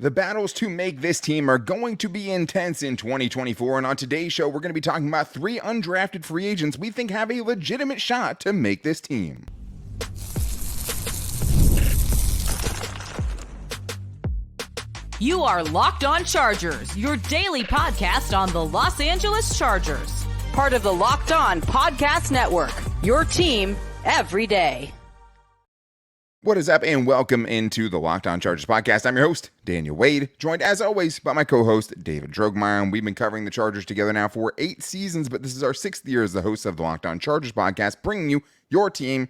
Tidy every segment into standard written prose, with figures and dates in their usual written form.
The battles to make this team are going to be intense in 2024, and on today's show, we're going to be talking about 3 undrafted free agents we think have a legitimate shot to make this team. You are Locked On Chargers, your daily podcast on the Los Angeles Chargers. Part of the Locked On Podcast Network, your team every day. What is up, and welcome into the Locked On Chargers podcast. I'm your host, Daniel Wade, joined as always by my co-host, David Drogemeyer, and we've been covering the Chargers together now for 8 seasons, but this is our 6th year as the host of the Locked On Chargers podcast, bringing you your team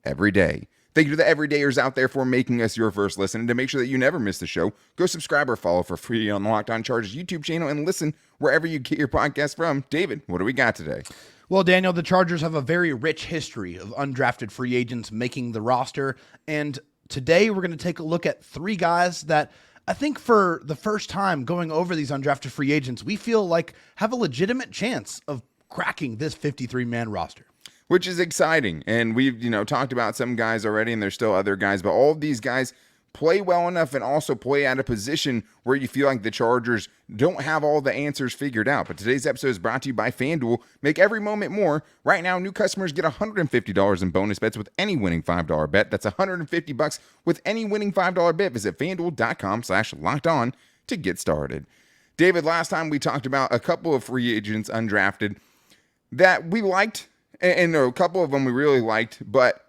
every day. Thank you to the everydayers out there for making us your first listen, and to make sure that you never miss the show, go subscribe or follow for free on the Locked On Chargers YouTube channel and listen wherever you get your podcast from. David, what do we got today? Well, Daniel, the Chargers have a very rich history of undrafted free agents making the roster, and today we're going to take a look at 3 guys that I think for the first time going over these undrafted free agents, we feel like have a legitimate chance of cracking this 53-man roster. Which is exciting, and we've talked about some guys already, and there's still other guys, but all of these guys play well enough and also play at a position where you feel like the Chargers don't have all the answers figured out. But today's episode is brought to you by FanDuel. Make every moment more. Right now, new customers get $150 in bonus bets with any winning $5 bet. That's $150 with any winning $5 bet. Visit FanDuel.com/lockedon to get started. David, last time we talked about a couple of free agents undrafted that we liked, and a couple of them we really liked, but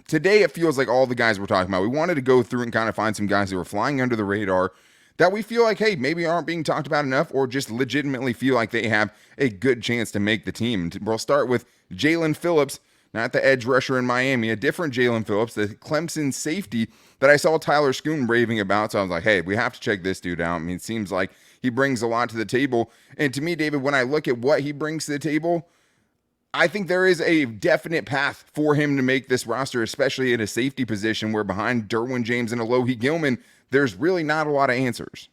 today it feels like all the guys we're talking about, we wanted to go through and kind of find some guys who were flying under the radar that we feel like, hey, maybe aren't being talked about enough, or just legitimately feel like they have a good chance to make the team. And we'll start with Jalyn Phillips, not the edge rusher in Miami, a different Jalyn Phillips, the Clemson safety that I saw Tyler Schoon raving about. So I was like, hey, we have to check this dude out. I mean, it seems like he brings a lot to the table. And to me, David, when I look at what he brings to the table, I think there is a definite path for him to make this roster, especially in a safety position where behind Derwin James and Alohi Gilman, there's really not a lot of answers.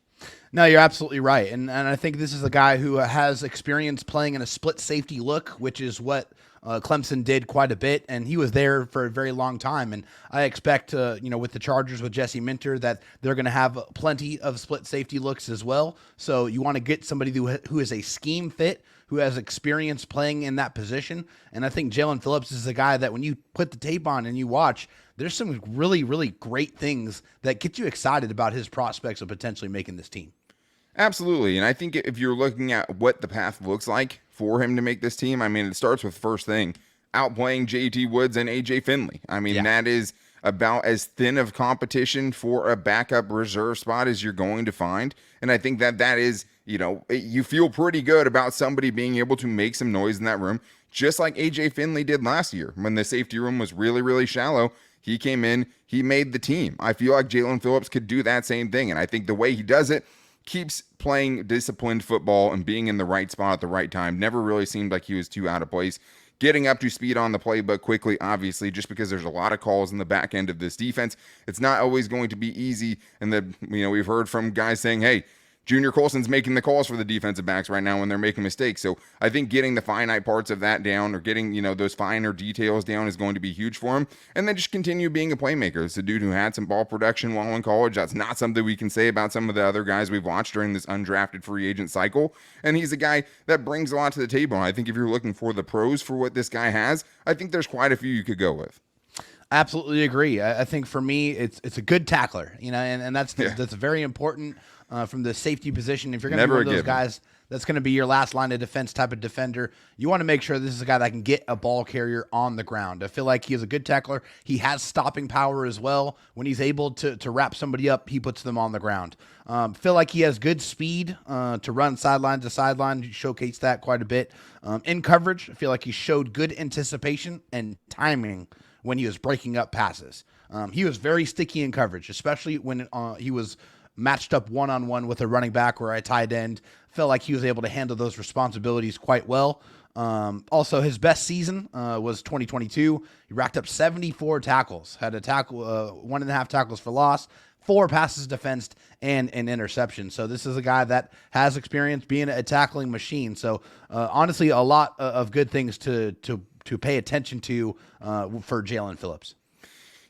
No, you're absolutely right. And I think this is a guy who has experience playing in a split safety look, which is what Clemson did quite a bit, and he was there for a very long time. And I expect, with the Chargers, with Jesse Minter, that they're going to have plenty of split safety looks as well. So you want to get somebody who is a scheme fit, who has experience playing in that position. And I think Jalyn Phillips is a guy that when you put the tape on and you watch, there's some really, really great things that get you excited about his prospects of potentially making this team. Absolutely. And I think if you're looking at what the path looks like for him to make this team, I mean, it starts with first thing, outplaying JT Woods and AJ Finley. I mean, That is about as thin of competition for a backup reserve spot as you're going to find. And I think that is, you feel pretty good about somebody being able to make some noise in that room, just like AJ Finley did last year when the safety room was really, really shallow. He came in, he made the team. I feel like Jalyn Phillips could do that same thing. And I think the way he does it, keeps playing disciplined football and being in the right spot at the right time. Never really seemed like he was too out of place. Getting up to speed on the playbook quickly, obviously, just because there's a lot of calls in the back end of this defense. It's not always going to be easy. And we've heard from guys saying, hey, Junior Colson's making the calls for the defensive backs right now when they're making mistakes. So I think getting the finite parts of that down, or getting, those finer details down, is going to be huge for him. And then just continue being a playmaker. It's a dude who had some ball production while in college. That's not something we can say about some of the other guys we've watched during this undrafted free agent cycle. And he's a guy that brings a lot to the table. And I think if you're looking for the pros for what this guy has, I think there's quite a few you could go with. Absolutely agree. I think for me, it's a good tackler, and that's very important from the safety position. If you're going to be one of those guys that's going to be your last line of defense type of defender, you want to make sure this is a guy that can get a ball carrier on the ground. I feel like he is a good tackler. He has stopping power as well. When he's able to wrap somebody up, he puts them on the ground. Feel like he has good speed to run sideline to sideline. He showcased that quite a bit. In coverage, I feel like he showed good anticipation and timing when he was breaking up passes. He was very sticky in coverage, especially when he was matched up one-on-one with a running back or a tight end. Felt like he was able to handle those responsibilities quite well. Also, his best season was 2022. He racked up 74 tackles, had a tackle, 1.5 tackles for loss, 4 passes defensed, and an interception. So this is a guy that has experience being a tackling machine. So honestly, a lot of good things to pay attention to for Jalyn Phillips.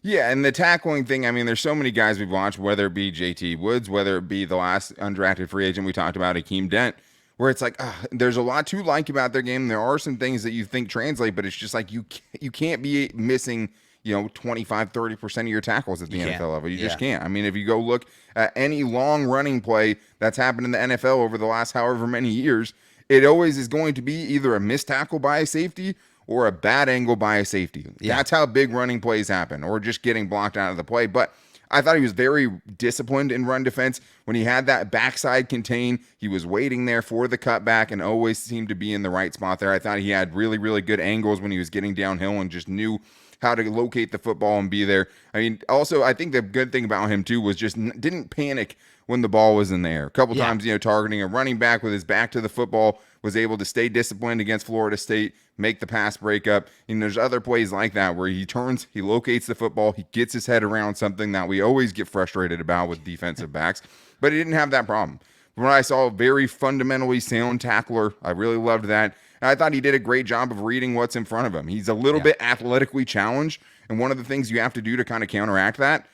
Yeah, and the tackling thing, I mean, there's so many guys we've watched, whether it be JT Woods, whether it be the last undrafted free agent we talked about, Akeem Dent, where it's like, there's a lot to like about their game. There are some things that you think translate, but it's just like you can't be missing, 25, 30% of your tackles at the NFL level. You just can't. I mean, if you go look at any long running play that's happened in the NFL over the last however many years, it always is going to be either a missed tackle by a safety or a bad angle by a safety. Yeah. That's how big running plays happen, or just getting blocked out of the play. But I thought he was very disciplined in run defense. When he had that backside contain, he was waiting there for the cutback and always seemed to be in the right spot there. I thought he had really, really good angles when he was getting downhill and just knew how to locate the football and be there. I mean, also, I think the good thing about him, too, was just didn't panic when the ball was in the air. A couple times, targeting a running back with his back to the football, was able to stay disciplined against Florida State, make the pass breakup. And there's other plays like that where he turns, he locates the football, he gets his head around something that we always get frustrated about with defensive backs, but he didn't have that problem. When I saw a very fundamentally sound tackler, I really loved that. And I thought he did a great job of reading what's in front of him. He's a little bit athletically challenged, and one of the things you have to do to kind of counteract that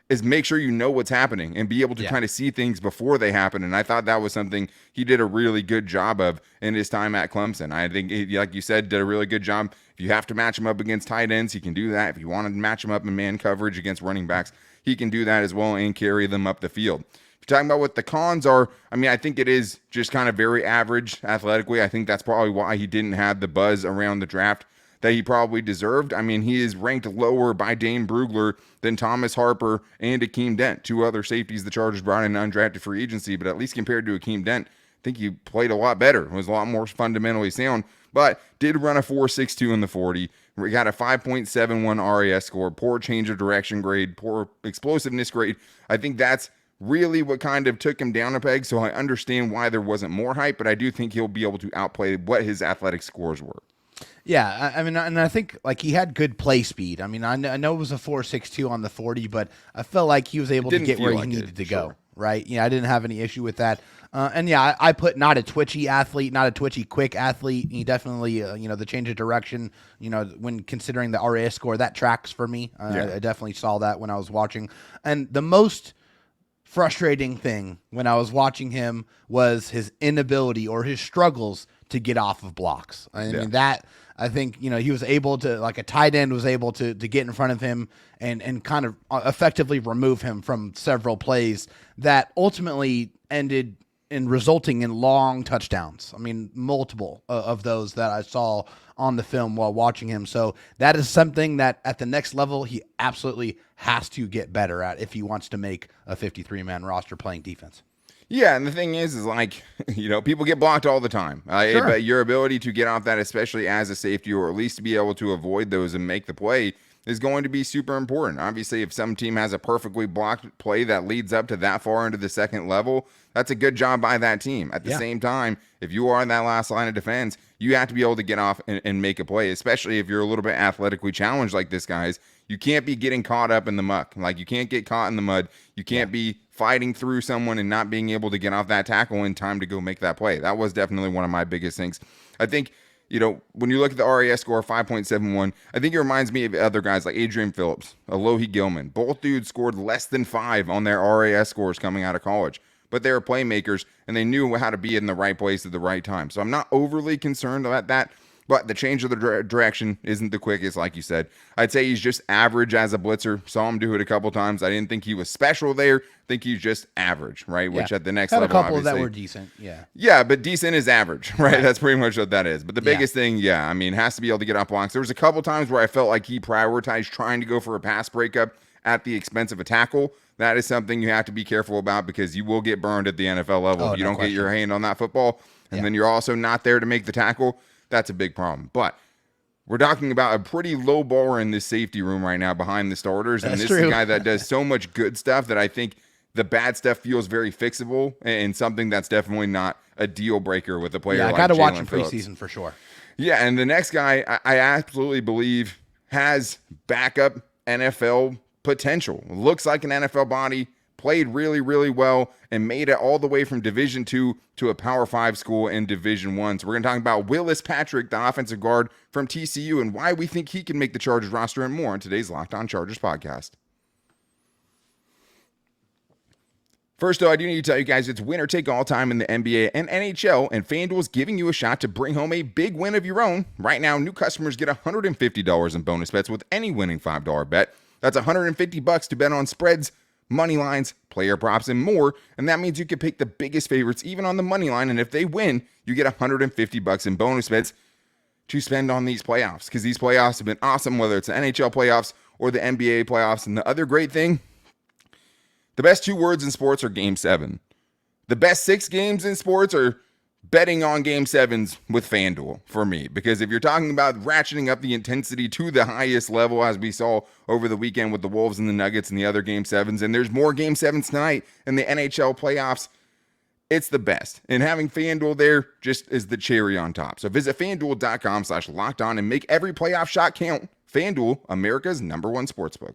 is make sure you know what's happening and be able to kind of see things before they happen. And I thought that was something he did a really good job of in his time at Clemson. I think, like you said, did a really good job. If you have to match him up against tight ends, he can do that. If you want to match him up in man coverage against running backs, he can do that as well and carry them up the field. If you're talking about what the cons are, I mean, I think it is just kind of very average athletically. I think that's probably why he didn't have the buzz around the draft that he probably deserved. I mean, he is ranked lower by Dane Brugler than Thomas Harper and Akeem Dent, two other safeties the Chargers brought in undrafted free agency, but at least compared to Akeem Dent, I think he played a lot better, was a lot more fundamentally sound, but did run a 4.62 in the 40. We got a 5.71 RAS score, poor change of direction grade, poor explosiveness grade. I think that's really what kind of took him down a peg, so I understand why there wasn't more hype, but I do think he'll be able to outplay what his athletic scores were. Yeah, I mean, and I think like he had good play speed. I mean, I know it was a 4.62 on the 40, but I felt like he was able to get where he needed to go. Right? Yeah, I didn't have any issue with that. And yeah, I put not a twitchy athlete, not a twitchy quick athlete. He definitely, the change of direction, when considering the RAS score, that tracks for me. I definitely saw that when I was watching. And the most frustrating thing when I was watching him was his inability or his struggles to get off of blocks. I mean, that, I think, he was able to, like a tight end was able to get in front of him and kind of effectively remove him from several plays that ultimately ended in resulting in long touchdowns. I mean, multiple of those that I saw on the film while watching him. So that is something that at the next level, he absolutely has to get better at if he wants to make a 53-man roster playing defense. Yeah, and the thing is like, people get blocked all the time. Sure. But your ability to get off that, especially as a safety, or at least to be able to avoid those and make the play, is going to be super important. Obviously, if some team has a perfectly blocked play that leads up to that far into the second level, that's a good job by that team. At the same time, if you are in that last line of defense, you have to be able to get off and make a play, especially if you're a little bit athletically challenged like this guy's. You can't be getting caught up in the muck. Like, you can't get caught in the mud. You can't be fighting through someone and not being able to get off that tackle in time to go make that play. That was definitely one of my biggest things. I think, when you look at the RAS score, 5.71, I think it reminds me of other guys like Adrian Phillips, Alohi Gilman. Both dudes scored less than 5 on their RAS scores coming out of college, but they were playmakers and they knew how to be in the right place at the right time. So I'm not overly concerned about that. But the change of the direction isn't the quickest, like you said. I'd say he's just average as a blitzer. Saw him do it a couple times. I didn't think he was special there. I think he's just average, right? Yeah. Which at the next level, a couple obviously, that were decent, yeah. Yeah, but decent is average, right? That's pretty much what that is. But the biggest thing, has to be able to get off blocks. There was a couple times where I felt like he prioritized trying to go for a pass breakup at the expense of a tackle. That is something you have to be careful about because you will get burned at the NFL level if you don't get your hand on that football. And then you're also not there to make the tackle. That's a big problem. But we're talking about a pretty low bar in this safety room right now behind the starters. And this is a guy that does so much good stuff that I think the bad stuff feels very fixable and something that's definitely not a deal breaker with a player like Jalyn Phillips. I got to watch him preseason for sure. Yeah, and the next guy I absolutely believe has backup NFL potential. Looks like an NFL body, played really, really well and made it all the way from Division II to a Power 5 school in Division I. So we're going to talk about Willis Patrick, the offensive guard from TCU, and why we think he can make the Chargers roster and more in today's Locked On Chargers podcast. First, though, I do need to tell you guys it's winner take all time in the NBA and NHL, and FanDuel is giving you a shot to bring home a big win of your own. Right now, new customers get $150 in bonus bets with any winning $5 bet. That's $150 to bet on spreads, money lines, player props, and more. And that means you can pick the biggest favorites even on the money line. And if they win, you get $150 in bonus bets to spend on these playoffs, because these playoffs have been awesome, whether it's the NHL playoffs or the NBA playoffs. And the other great thing, the best 2 words in sports are Game 7. The best 6 games in sports are betting on Game 7s with FanDuel for me. Because if you're talking about ratcheting up the intensity to the highest level, as we saw over the weekend with the Wolves and the Nuggets and the other Game 7s, and there's more Game 7s tonight in the NHL playoffs, it's the best. And having FanDuel there just is the cherry on top. So visit FanDuel.com/lockedon and make every playoff shot count. FanDuel, America's #1 sportsbook.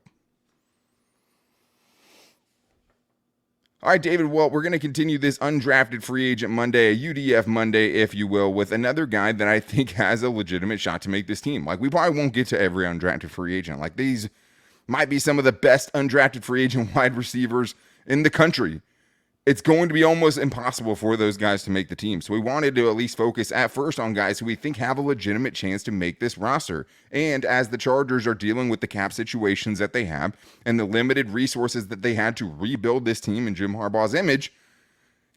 All right, David, well, we're going to continue this Undrafted Free Agent Monday, a UDF Monday, if you will, with another guy that I think has a legitimate shot to make this team. Like, we probably won't get to every undrafted free agent. Like, these might be some of the best undrafted free agent wide receivers in the country. It's going to be almost impossible for those guys to make the team. So we wanted to at least focus at first on guys who we think have a legitimate chance to make this roster. And as the Chargers are dealing with the cap situations that they have and the limited resources that they had to rebuild this team in Jim Harbaugh's image,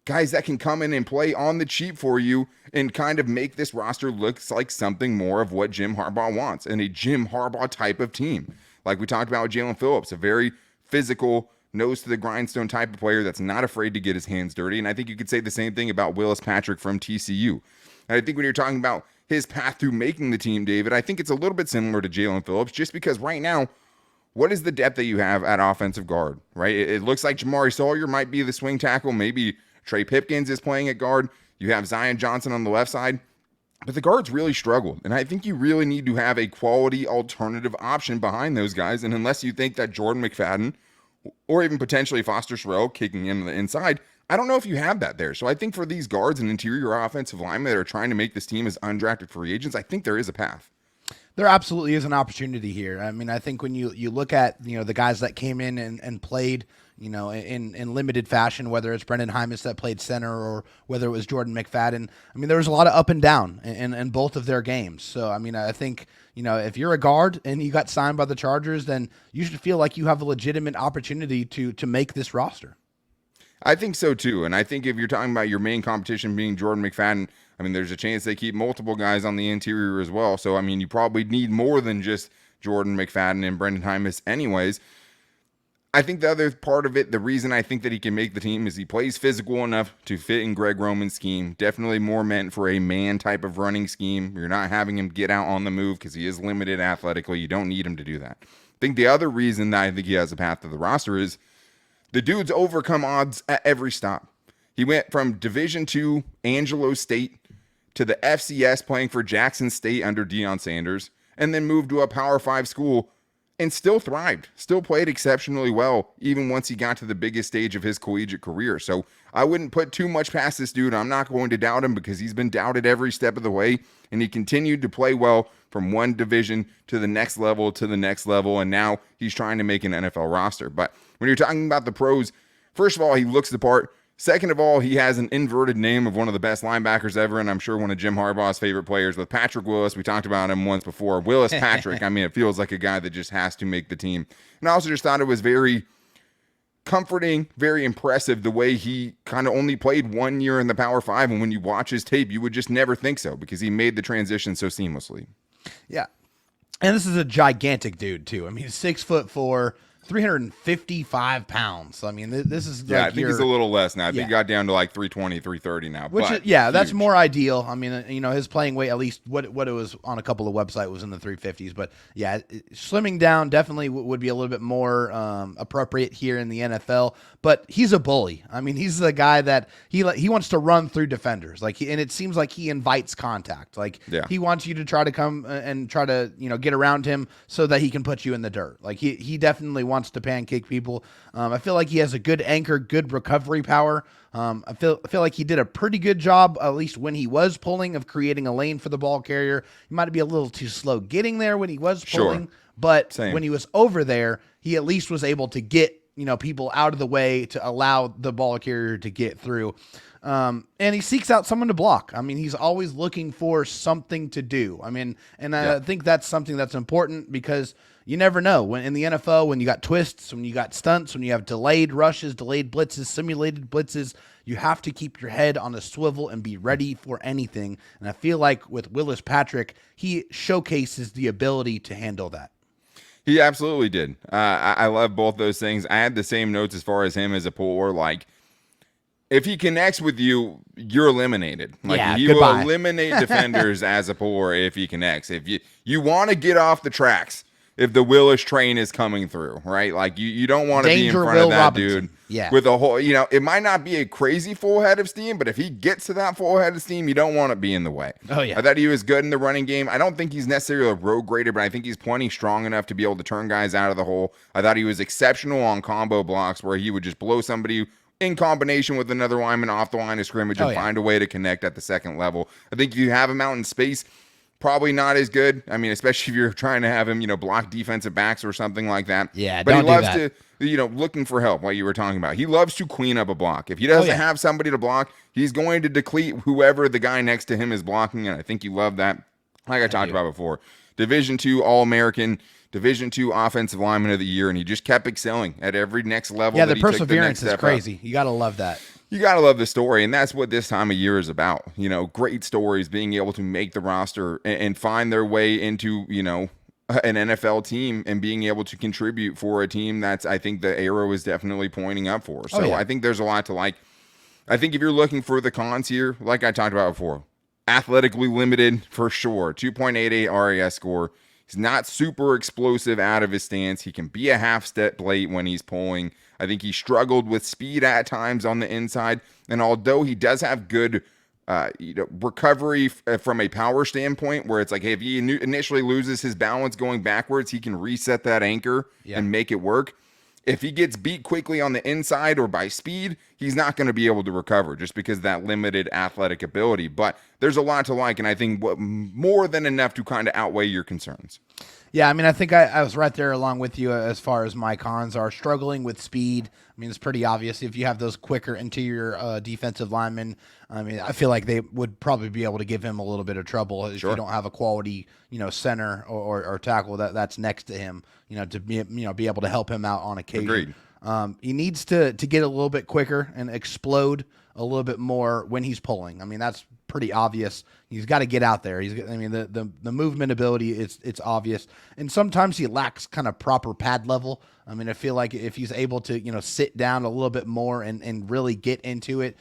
guys that can come in and play on the cheap for you and kind of make this roster look like something more of what Jim Harbaugh wants and a Jim Harbaugh type of team. Like we talked about with Jalyn Phillips, a very physical, nose to the grindstone type of player that's not afraid to get his hands dirty. And I think you could say the same thing about Willis Patrick from TCU. And I think when you're talking about his path through making the team, David, I think it's a little bit similar to Jalyn Phillips, just because right now, what is the depth that you have at offensive guard, right? It looks like Jamari Sawyer might be the swing tackle. Maybe Trey Pipkins is playing at guard. You have Zion Johnson on the left side. But the guards really struggled. And I think you really need to have a quality alternative option behind those guys. And unless you think that Jordan McFadden or even potentially Foster Sherrill kicking in the inside, I don't know if you have that there. So I think for these guards and interior offensive linemen that are trying to make this team as undrafted free agents, I think there is a path. There absolutely is an opportunity here. I mean, I think when you look at, the guys that came in and played, in limited fashion, whether it's Brendan Hymus that played center or whether it was Jordan McFadden, I mean, there was a lot of up and down in both of their games. So, I mean, I think, if you're a guard and you got signed by the Chargers, then you should feel like you have a legitimate opportunity to make this roster. I think so too. And I think if you're talking about your main competition being Jordan McFadden, I mean, there's a chance they keep multiple guys on the interior as well. So, I mean, you probably need more than just Jordan McFadden and Brendan Hymus anyways. I think the other part of it, the reason I think that he can make the team is he plays physical enough to fit in Greg Roman's scheme. Definitely more meant for a man type of running scheme. You're not having him get out on the move because he is limited athletically. You don't need him to do that. I think the other reason that I think he has a path to the roster is the dude's overcome odds at every stop. He went from Division II Angelo State to the FCS playing for Jackson State under Deion Sanders, and then moved to a Power 5 school and still thrived, still played exceptionally well, even once he got to the biggest stage of his collegiate career. So I wouldn't put too much past this dude. I'm not going to doubt him because he's been doubted every step of the way, and he continued to play well from one division to the next level to the next level, and now he's trying to make an NFL roster. But when you're talking about the pros, first of all, he looks the part. Second of all, he has an inverted name of one of the best linebackers ever, and I'm sure one of Jim Harbaugh's favorite players with Patrick Willis. We talked about him once before. Willis Patrick, I mean, it feels like a guy that just has to make the team. And I also just thought it was very comforting, very impressive the way he kind of only played 1 year in the Power 5, and when you watch his tape, you would just never think so because he made the transition so seamlessly. Yeah. And this is a gigantic dude, too. I mean, 6'4", 355 pounds. I mean, this is I think he's a little less now. I think he got down to like 320, 330 now. Which is, that's more ideal. I mean, his playing weight, at least what it was on a couple of websites, was in the 350s. But yeah, slimming down definitely would be a little bit more appropriate here in the NFL. But he's a bully. I mean, he's the guy that he wants to run through defenders. And it seems like he invites contact. He wants you to try to come and try to get around him so that he can put you in the dirt. He definitely wants to pancake people. I feel like he has a good anchor, good recovery power. I feel like he did a pretty good job, at least when he was pulling, of creating a lane for the ball carrier. He might be a little too slow getting there when he was pulling, but when he was over there, he at least was able to get people out of the way to allow the ball carrier to get through. And he seeks out someone to block. I mean, he's always looking for something to do. I mean, and I think that's something that's important because you never know when in the NFL, when you got twists, when you got stunts, when you have delayed rushes, delayed blitzes, simulated blitzes, you have to keep your head on a swivel and be ready for anything. And I feel like with Willis Patrick, he showcases the ability to handle that. He absolutely did. I love both those things. I had the same notes as far as him as a puller. Like, if he connects with you, you're eliminated. Like, he will eliminate defenders as a puller if he connects. If you want to get off the tracks if the Willis train is coming through, right? Like, you don't want to be in front of that dude with a whole, it might not be a crazy full head of steam, but if he gets to that full head of steam, you don't want to be in the way. Oh, yeah. I thought he was good in the running game. I don't think he's necessarily a road grader, but I think he's plenty strong enough to be able to turn guys out of the hole. I thought he was exceptional on combo blocks where he would just blow somebody in combination with another lineman off the line of scrimmage and find a way to connect at the second level. I think if you have him out in space, probably not as good. I mean, especially if you're trying to have him, block defensive backs or something like that. Yeah, but he loves to, looking for help, like you were talking about. He loves to clean up a block. If he doesn't have somebody to block, he's going to deplete whoever the guy next to him is blocking, and I think you love that. Like I talked about before, Division II All-American, Division II Offensive Lineman of the Year, and he just kept excelling at every next level. Yeah, the perseverance is crazy. You got to love that. You got to love the story, and that's what this time of year is about. Great stories, being able to make the roster and find their way into, an NFL team and being able to contribute for a team that's, I think the arrow is definitely pointing up for. So I think there's a lot to like. I think if you're looking for the cons here, like I talked about before, athletically limited for sure, 2.88 RAS score. He's not super explosive out of his stance. He can be a half step late when he's pulling. I think he struggled with speed at times on the inside. And although he does have good recovery from a power standpoint, where it's like, hey, if he initially loses his balance going backwards, he can reset that anchor and make it work. If he gets beat quickly on the inside or by speed, he's not going to be able to recover just because of that limited athletic ability. But there's a lot to like, and I think more than enough to kind of outweigh your concerns. Yeah, I mean, I think I was right there along with you as far as my cons are. Struggling with speed. I mean, it's pretty obvious if you have those quicker interior defensive linemen. I mean, I feel like they would probably be able to give him a little bit of trouble if you don't have a quality, center or tackle that's next to him, to be able to help him out on occasion. Agreed. He needs to get a little bit quicker and explode a little bit more when he's pulling. I mean, that's pretty obvious. He's got to get out there. The movement ability, it's obvious. And sometimes he lacks kind of proper pad level. I mean, I feel like if he's able to, sit down a little bit more and really get into it,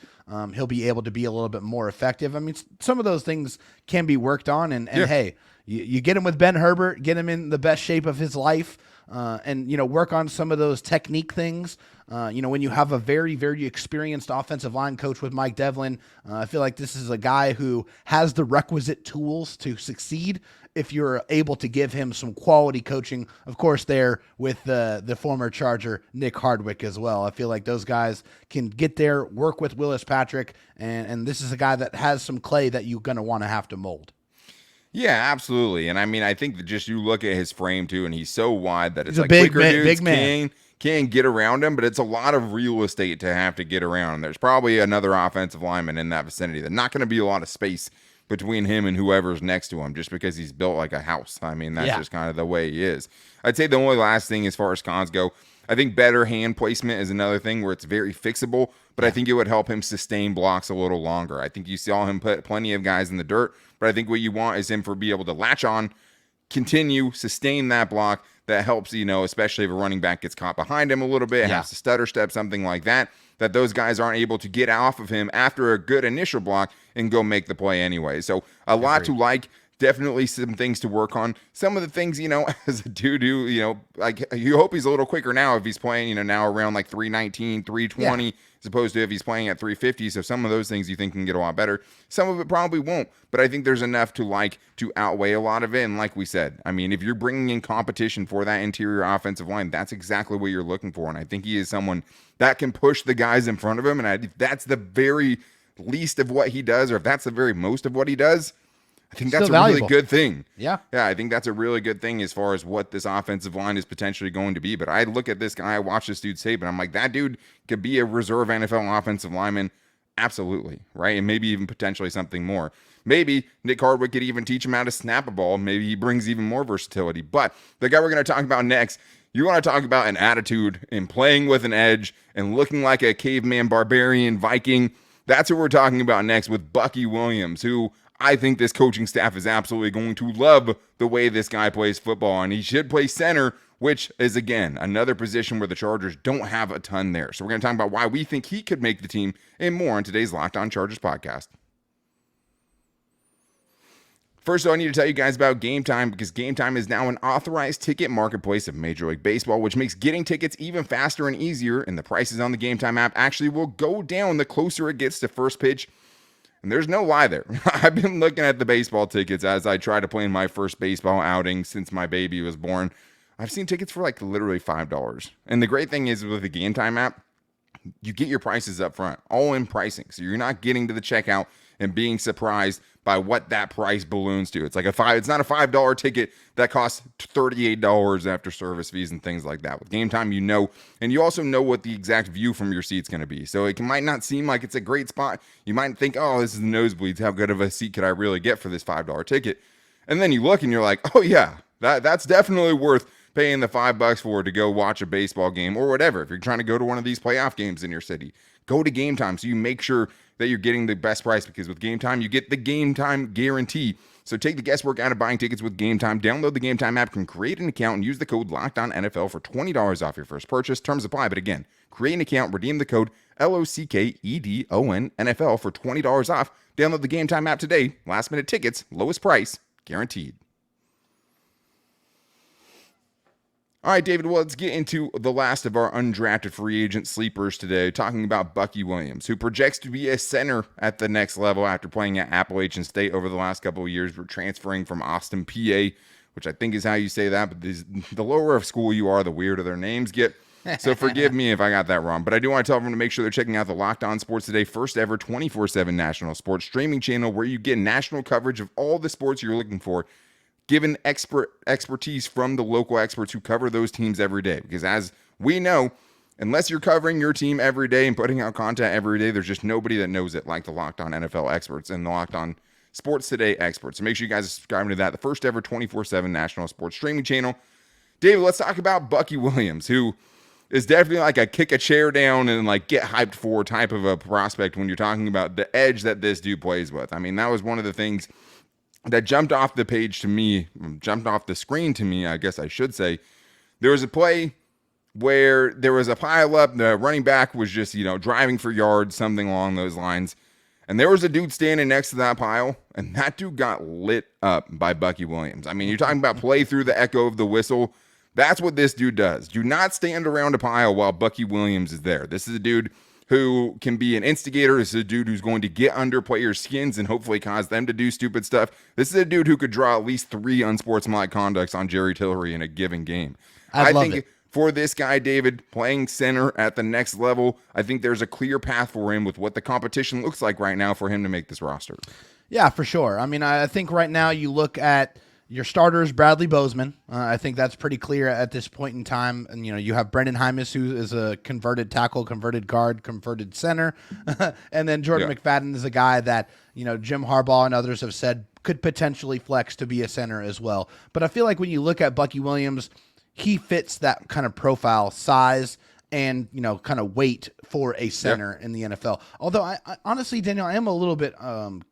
he'll be able to be a little bit more effective. I mean, some of those things can be worked on. And hey, you get him with Ben Herbert, get him in the best shape of his life, and work on some of those technique things. When you have a very, very experienced offensive line coach with Mike Devlin, I feel like this is a guy who has the requisite tools to succeed if you're able to give him some quality coaching, of course, there with the former Charger, Nick Hardwick, as well. I feel like those guys can get there, work with Willis Patrick, and this is a guy that has some clay that you're going to want to have to mold. Yeah, absolutely. And I mean, I think that just you look at his frame too, and he's so wide that it's he's like big quicker dudes big man. Can get around him, but it's a lot of real estate to have to get around. There's probably another offensive lineman in that vicinity. There's not going to be a lot of space between him and whoever's next to him just because he's built like a house. I mean, that's just kind of the way he is. I'd say the only last thing as far as cons go, I think better hand placement is another thing where it's very fixable, but I think it would help him sustain blocks a little longer. I think you saw him put plenty of guys in the dirt, but I think what you want is him for be able to latch on, continue, sustain that block. That helps, especially if a running back gets caught behind him a little bit, has to stutter step, something like that those guys aren't able to get off of him after a good initial block and go make the play anyway. So a lot to like. Definitely some things to work on. Some of the things, as a dude, like you hope he's a little quicker now if he's playing, now around like 319, 320. as opposed to if he's playing at 350. So some of those things you think can get a lot better. Some of it probably won't, but I think there's enough to outweigh a lot of it. And like we said, I mean, if you're bringing in competition for that interior offensive line, that's exactly what you're looking for. And I think he is someone that can push the guys in front of him. And if that's the very least of what he does, or if that's the very most of what he does, I think that's a really good thing. Yeah, I think that's a really good thing as far as what this offensive line is potentially going to be. But I look at this guy, I watch this dude tape, and I'm like, that dude could be a reserve NFL offensive lineman. Absolutely, right? And maybe even potentially something more. Maybe Nick Hardwick could even teach him how to snap a ball. Maybe he brings even more versatility. But the guy we're going to talk about next, you want to talk about an attitude and playing with an edge and looking like a caveman, barbarian, Viking. That's what we're talking about next with Bucky Williams, who I think this coaching staff is absolutely going to love the way this guy plays football, and he should play center, which is, again, another position where the Chargers don't have a ton there. So we're going to talk about why we think he could make the team and more on today's Locked On Chargers podcast. First, I need to tell you guys about Game Time, because Game Time is now an authorized ticket marketplace of Major League Baseball, which makes getting tickets even faster and easier, and the prices on the Game Time app actually will go down the closer it gets to first pitch. And there's no lie there. I've been looking at the baseball tickets as I try to plan my first baseball outing since my baby was born. I've seen tickets for like literally $5. And the great thing is with the Game Time app, you get your prices up front, all in pricing. So you're not getting to the checkout and being surprised by what that price balloons to. It's not a $5 ticket that costs $38 after service fees and things like that. With Game Time, you know, and you also know what the exact view from your seat's going to be. So it might not seem like it's a great spot. You might think, oh, this is the nosebleeds. How good of a seat could I really get for this $5 ticket? And then you look and you're like, oh yeah, that's definitely worth paying the $5 for to go watch a baseball game or whatever. If you're trying to go to one of these playoff games in your city, go to Game Time so you make sure that you're getting the best price, because with Game Time, you get the Game Time guarantee. So take the guesswork out of buying tickets with Game Time. Download the Game Time app, can create an account, and use the code LOCKEDONNFL for $20 off your first purchase. Terms apply, but again, create an account, redeem the code LOCKEDONNFL for $20 off. Download the Game Time app today. Last minute tickets, lowest price, guaranteed. All right, David, well, let's get into the last of our undrafted free agent sleepers today, talking about Bucky Williams, who projects to be a center at the next level after playing at Appalachian State over the last couple of years. We're transferring from Austin, PA, which I think is how you say that, but the lower of school you are, the weirder their names get. So forgive me if I got that wrong, but I do want to tell everyone to make sure they're checking out the Locked On Sports Today first ever 24/7 national sports streaming channel, where you get national coverage of all the sports you're looking for, given expertise from the local experts who cover those teams every day. Because as we know, unless you're covering your team every day and putting out content every day, there's just nobody that knows it like the Locked On NFL experts and the Locked On Sports Today experts. So make sure you guys are subscribing to that, the first ever 24/7 national sports streaming channel. David, let's talk about Bucky Williams, who is definitely like a kick a chair down and like get hyped for type of a prospect when you're talking about the edge that this dude plays with. I mean, that was one of the things that jumped off the screen to me, I guess I should say. There was a play where there was a pile up. The running back was just, driving for yards, something along those lines. And there was a dude standing next to that pile, and that dude got lit up by Bucky Williams. I mean, you're talking about play through the echo of the whistle. That's what this dude does. Do not stand around a pile while Bucky Williams is there. This is a dude who can be an instigator. This is a dude who's going to get under players' skins and hopefully cause them to do stupid stuff. This is a dude who could draw at least 3 unsportsmanlike conducts on Jerry Tillery in a given game. I think for this guy, David, playing center at the next level, I think there's a clear path for him with what the competition looks like right now for him to make this roster. Yeah, for sure. I mean, I think right now you look at your starters, Bradley Bozeman. I think that's pretty clear at this point in time. And, you have Brendan Hymas, who is a converted tackle, converted guard, converted center. And then Jordan McFadden is a guy that, Jim Harbaugh and others have said could potentially flex to be a center as well. But I feel like when you look at Bucky Williams, he fits that kind of profile, size, and, kind of weight for a center in the NFL. Although, I honestly, Daniel, I am a little bit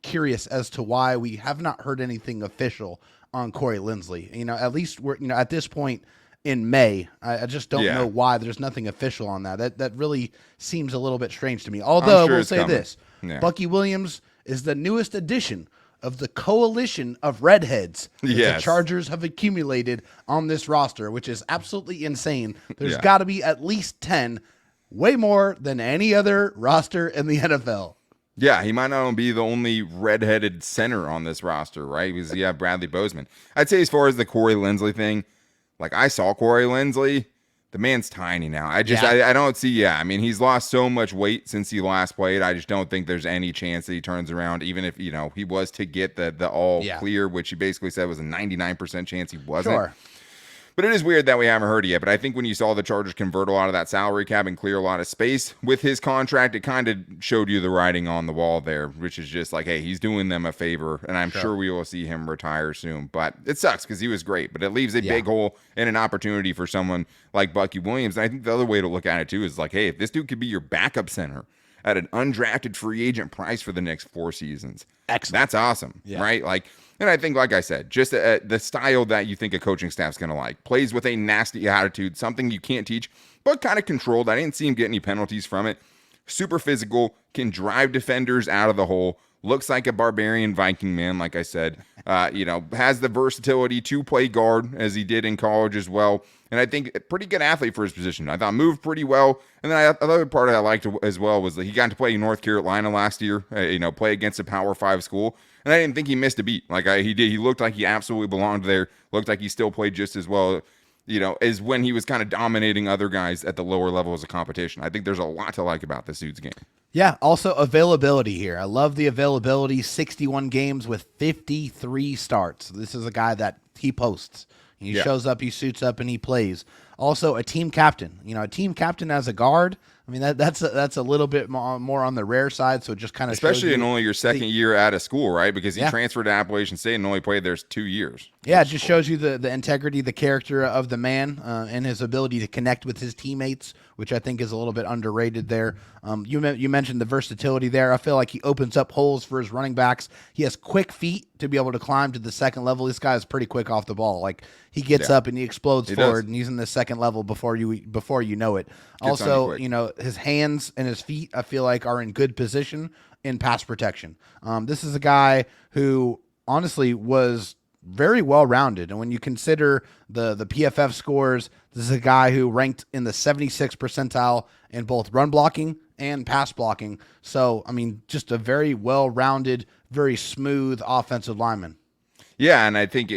curious as to why we have not heard anything official on Corey Linsley. At least we're, at this point in May, I just don't know why there's nothing official on that. That really seems a little bit strange to me. Although, we'll say this, Bucky Williams is the newest addition of the coalition of redheads that the Chargers have accumulated on this roster, which is absolutely insane. There's got to be at least 10 way more than any other roster in the NFL. Yeah, he might not be the only redheaded center on this roster, right? Because you have Bradley Bozeman. I'd say as far as the Corey Linsley thing, like I saw Corey Linsley, the man's tiny now. I don't see, I mean, he's lost so much weight since he last played. I just don't think there's any chance that he turns around, even if, he was to get the all clear, which he basically said was a 99% chance he wasn't. Sure. But it is weird that we haven't heard it yet. But I think when you saw the Chargers convert a lot of that salary cap and clear a lot of space with his contract, it kind of showed you the writing on the wall there, which is just like, hey, he's doing them a favor, and I'm sure we will see him retire soon. But it sucks because he was great, but it leaves a big hole and an opportunity for someone like Bucky Williams. And I think the other way to look at it, too, is like, hey, if this dude could be your backup center at an undrafted free agent price for the next 4 seasons, excellent. That's awesome, right? Like, and I think, like I said, just the style that you think a coaching staff's going to like. Plays with a nasty attitude, something you can't teach, but kind of controlled. I didn't see him get any penalties from it. Super physical, can drive defenders out of the hole. Looks like a barbarian Viking man, like I said. Has the versatility to play guard, as he did in college as well. And I think a pretty good athlete for his position. I thought moved pretty well. And then the other part I liked as well was that he got to play in North Carolina last year, play against a Power 5 school. And I didn't think he missed a beat. He did. He looked like he absolutely belonged there. Looked like he still played just as well, as when he was kind of dominating other guys at the lower levels of competition. I think there's a lot to like about this dude's game. Yeah, also availability here. I love the availability. 61 games with 53 starts. This is a guy that he posts. He shows up, he suits up, and he plays. Also, a team captain. A team captain as a guard. I mean, that's a little bit more on the rare side, so it just kind of especially in only your second year out of school, right? Because he transferred to Appalachian State and only played there 2 years. Yeah, it just shows you the integrity, the character of the man, and his ability to connect with his teammates, which I think is a little bit underrated there. You mentioned the versatility there. I feel like he opens up holes for his running backs. He has quick feet to be able to climb to the second level. This guy is pretty quick off the ball. Like, he gets up and he explodes forward, and he's in the second level before you know it. Also, his hands and his feet, I feel like, are in good position in pass protection. This is a guy who honestly was very well-rounded. And when you consider the PFF scores, this is a guy who ranked in the 76th percentile in both run blocking and pass blocking. So, I mean, just a very well-rounded, very smooth offensive lineman. Yeah, and I think,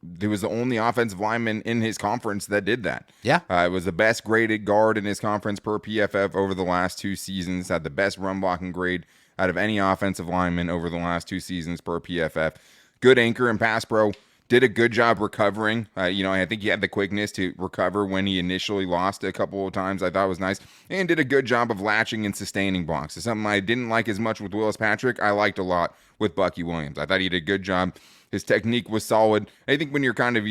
there was the only offensive lineman in his conference that did that. Yeah. It was the best graded guard in his conference per PFF over the last 2 seasons, had the best run blocking grade out of any offensive lineman over the last 2 seasons per PFF. Good anchor and pass pro. Did a good job recovering. I think he had the quickness to recover when he initially lost a couple of times. I thought was nice. And did a good job of latching and sustaining blocks. It's something I didn't like as much with Willis Patrick. I liked a lot with Bucky Williams. I thought he did a good job. His technique was solid. I think when you're kind of,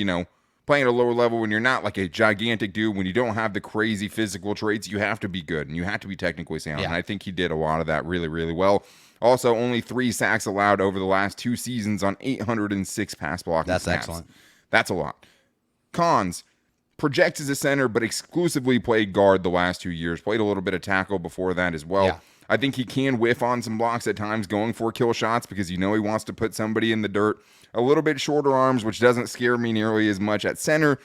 playing at a lower level, when you're not like a gigantic dude, when you don't have the crazy physical traits, you have to be good and you have to be technically sound. Yeah. And I think he did a lot of that really, really well. Also, only 3 sacks allowed over the last 2 seasons on 806 pass blocking snaps. That's excellent. That's a lot. Cons, projects as a center, but exclusively played guard the last 2 years. Played a little bit of tackle before that as well. Yeah. I think he can whiff on some blocks at times going for kill shots because he wants to put somebody in the dirt. A little bit shorter arms, which doesn't scare me nearly as much at center.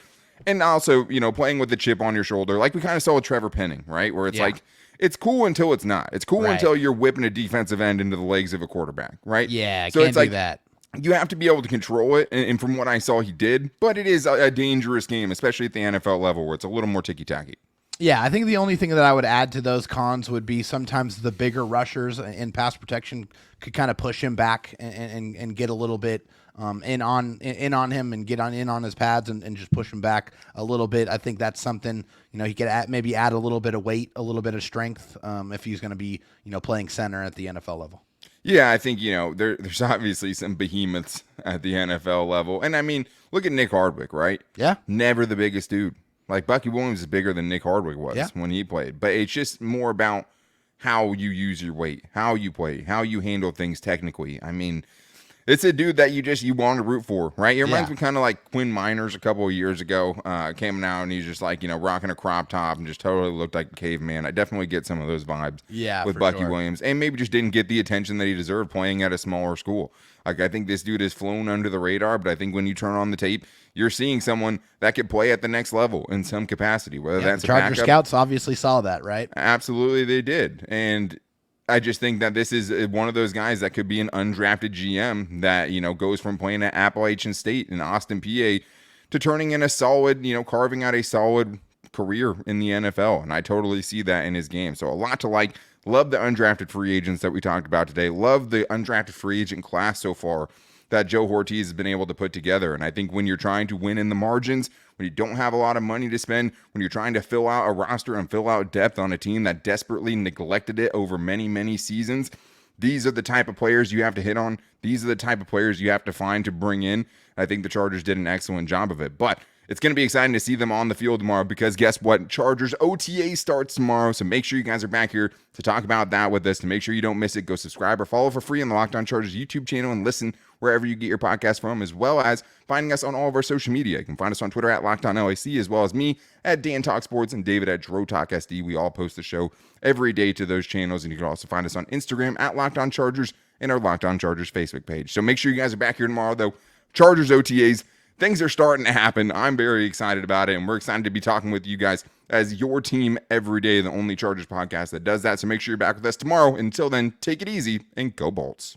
And also, playing with the chip on your shoulder, like we kind of saw with Trevor Penning, right? Where it's like, it's cool until it's not. It's cool until you're whipping a defensive end into the legs of a quarterback, right? Yeah, so can't do that. You have to be able to control it, and from what I saw, he did. But it is a dangerous game, especially at the NFL level, where it's a little more ticky-tacky. Yeah, I think the only thing that I would add to those cons would be sometimes the bigger rushers in pass protection could kind of push him back and get a little bit in on him and get in on his pads and just push him back a little bit. I think that's something, he could maybe add a little bit of weight, a little bit of strength if he's going to be, playing center at the NFL level. Yeah, I think, there's obviously some behemoths at the NFL level. And I mean, look at Nick Hardwick, right? Yeah. Never the biggest dude. Like, Bucky Williams is bigger than Nick Hardwick was when he played. But it's just more about how you use your weight, how you play, how you handle things technically. I mean, It's a dude that you want to root for, right? He reminds me kind of like Quinn Miners a couple of years ago, came out and he's just like, rocking a crop top and just totally looked like a caveman. I definitely get some of those vibes with Bucky Williams, and maybe just didn't get the attention that he deserved playing at a smaller school. Like, I think this dude has flown under the radar, but I think when you turn on the tape, you're seeing someone that could play at the next level in some capacity, whether that's the Charger scouts obviously saw that, right? Absolutely, they did. And I just think that this is one of those guys that could be an undrafted GM that, goes from playing at Appalachian State in Austin, PA, to turning in a solid, carving out a solid career in the NFL. And I totally see that in his game. So a lot to like. Love the undrafted free agents that we talked about today. Love the undrafted free agent class so far that Joe Ortiz has been able to put together. And I think when you're trying to win in the margins, when you don't have a lot of money to spend, when you're trying to fill out a roster and fill out depth on a team that desperately neglected it over many, many seasons, these are the type of players you have to hit on. These are the type of players you have to find to bring in. I think the Chargers did an excellent job of it. But it's going to be exciting to see them on the field tomorrow because guess what? Chargers OTA starts tomorrow. So make sure you guys are back here to talk about that with us. To make sure you don't miss it, go subscribe or follow for free on the Locked On Chargers YouTube channel and listen wherever you get your podcast from, as well as finding us on all of our social media. You can find us on Twitter at LockedOnLAC, as well as me at Dan Talk Sports and David at Dro Talk SD. We all post the show every day to those channels, and you can also find us on Instagram at Locked On Chargers and our Locked On Chargers Facebook page. So make sure you guys are back here tomorrow, though. Chargers OTAs. Things are starting to happen. I'm very excited about it, and we're excited to be talking with you guys as your team every day, the only Chargers podcast that does that. So make sure you're back with us tomorrow. Until then, take it easy and go Bolts.